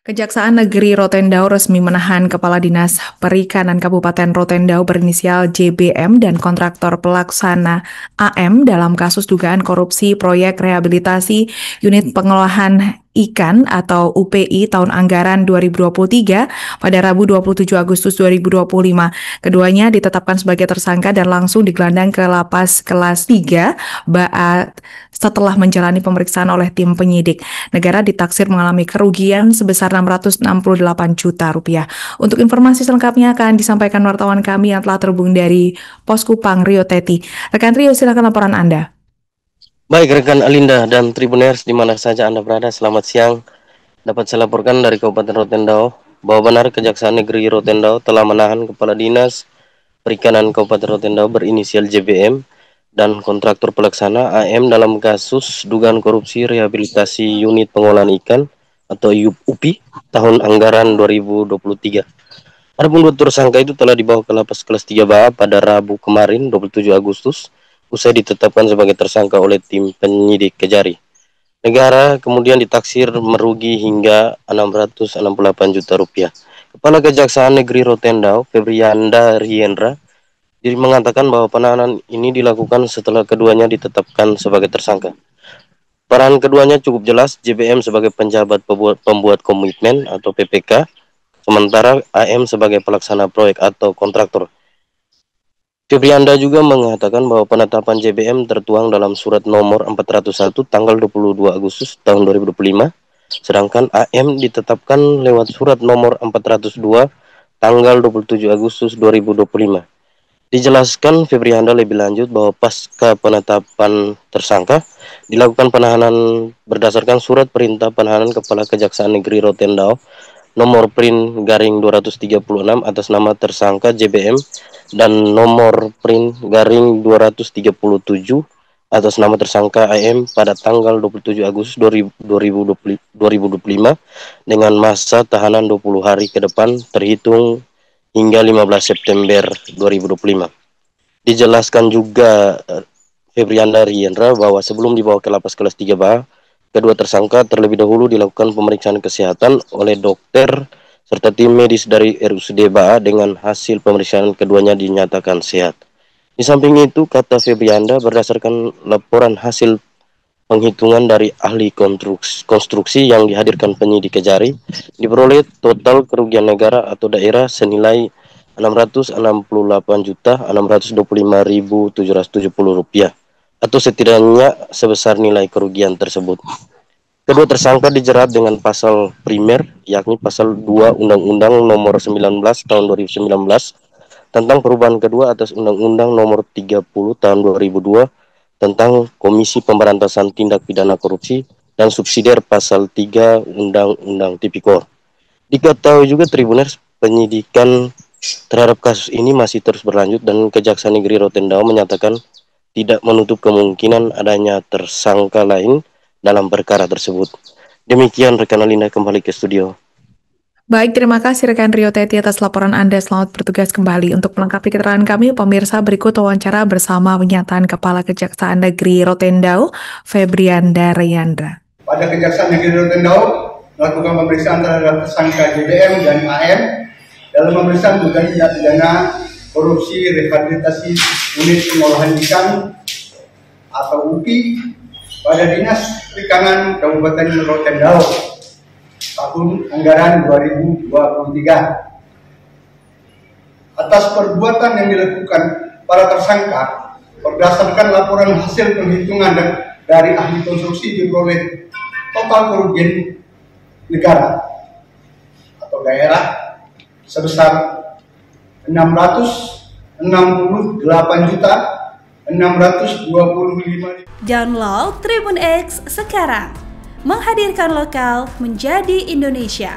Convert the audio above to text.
Kejaksaan Negeri Rotendao resmi menahan Kepala Dinas Perikanan Kabupaten Rotendao berinisial JBM dan kontraktor pelaksana AM dalam kasus dugaan korupsi proyek rehabilitasi unit pengolahan ikan atau UPI tahun anggaran 2023 pada Rabu 27 Agustus 2025. Keduanya ditetapkan sebagai tersangka dan langsung digelandang ke Lapas Kelas 3 Baat setelah menjalani pemeriksaan oleh tim penyidik. Negara ditaksir mengalami kerugian sebesar 668 juta rupiah. Untuk informasi selengkapnya akan disampaikan wartawan kami yang telah terhubung dari Poskupang Rio Teti. Rekan Rio, silakan laporan Anda. Baik rekan Alinda dan Tribuners di mana saja Anda berada, selamat siang. Dapat saya laporkan dari Kabupaten Rotendao bahwa benar Kejaksaan Negeri Rotendao telah menahan Kepala Dinas Perikanan Kabupaten Rotendao berinisial JBM dan kontraktor pelaksana AM dalam kasus dugaan korupsi rehabilitasi unit pengolahan ikan atau UPI tahun anggaran 2023. Adapun dua tersangka itu telah dibawa ke Lapas Kelas 3 Baa pada Rabu kemarin 27 Agustus usai ditetapkan sebagai tersangka oleh tim penyidik Kejari. Negara kemudian ditaksir merugi hingga 668 juta rupiah. Kepala Kejaksaan Negeri Rotendao, Febrianda Riendra, mengatakan bahwa penahanan ini dilakukan setelah keduanya ditetapkan sebagai tersangka. Peran keduanya cukup jelas, JBM sebagai penjabat pembuat komitmen atau PPK, sementara AM sebagai pelaksana proyek atau kontraktor. Febrianda juga mengatakan bahwa penetapan JBM tertuang dalam surat nomor 401 tanggal 22 Agustus tahun 2025, sedangkan AM ditetapkan lewat surat nomor 402 tanggal 27 Agustus 2025. Dijelaskan Febrianda lebih lanjut bahwa pasca penetapan tersangka, dilakukan penahanan berdasarkan surat perintah penahanan Kepala Kejaksaan Negeri Rotendao nomor print garing 236 atas nama tersangka JBM dan nomor print garing 237 atas nama tersangka AM pada tanggal 27 Agustus 2025 dengan masa tahanan 20 hari ke depan terhitung hingga 15 September 2025. Dijelaskan juga Febrianda Riendra bahwa sebelum dibawa ke Lapas Kelas 3 Baa, kedua tersangka terlebih dahulu dilakukan pemeriksaan kesehatan oleh dokter serta tim medis dari RUSD Baa dengan hasil pemeriksaan keduanya dinyatakan sehat. Di samping itu, kata Febrianda, berdasarkan laporan hasil penghitungan dari ahli konstruksi yang dihadirkan penyidik Kejari, diperoleh total kerugian negara atau daerah senilai 668.625.770 rupiah atau setidaknya sebesar nilai kerugian tersebut. Kedua tersangka dijerat dengan pasal primer, yakni pasal 2 Undang-Undang Nomor 19 Tahun 2019 tentang perubahan kedua atas Undang-Undang Nomor 30 Tahun 2002 tentang Komisi Pemberantasan Tindak Pidana Korupsi dan subsidiar pasal 3 Undang-Undang Tipikor. Diketahui juga Tribuners, penyidikan terhadap kasus ini masih terus berlanjut dan Kejaksaan Negeri Rotendao menyatakan tidak menutup kemungkinan adanya tersangka lain dalam perkara tersebut. Demikian rekan Alinda, kembali ke studio. Baik, terima kasih rekan Rio Teti atas laporan Anda. Selamat bertugas kembali. Untuk melengkapi keterangan kami, pemirsa, berikut wawancara bersama pernyataan Kepala Kejaksaan Negeri Rotendao, Febrianda Riendra. Pada Kejaksaan Negeri Rotendao melakukan pemeriksaan terhadap tersangka JBM dan AM dalam pemeriksaan dugaan tindak pidana korupsi rehabilitasi unit pengolahan ikan atau UPI pada Dinas Perikanan Kabupaten Rotendao tahun anggaran 2023. Atas perbuatan yang dilakukan para tersangka berdasarkan laporan hasil penghitungan dari ahli konstruksi diperoleh total kerugian negara atau daerah sebesar 668.625.000. Download Tribun X sekarang, menghadirkan lokal menjadi Indonesia.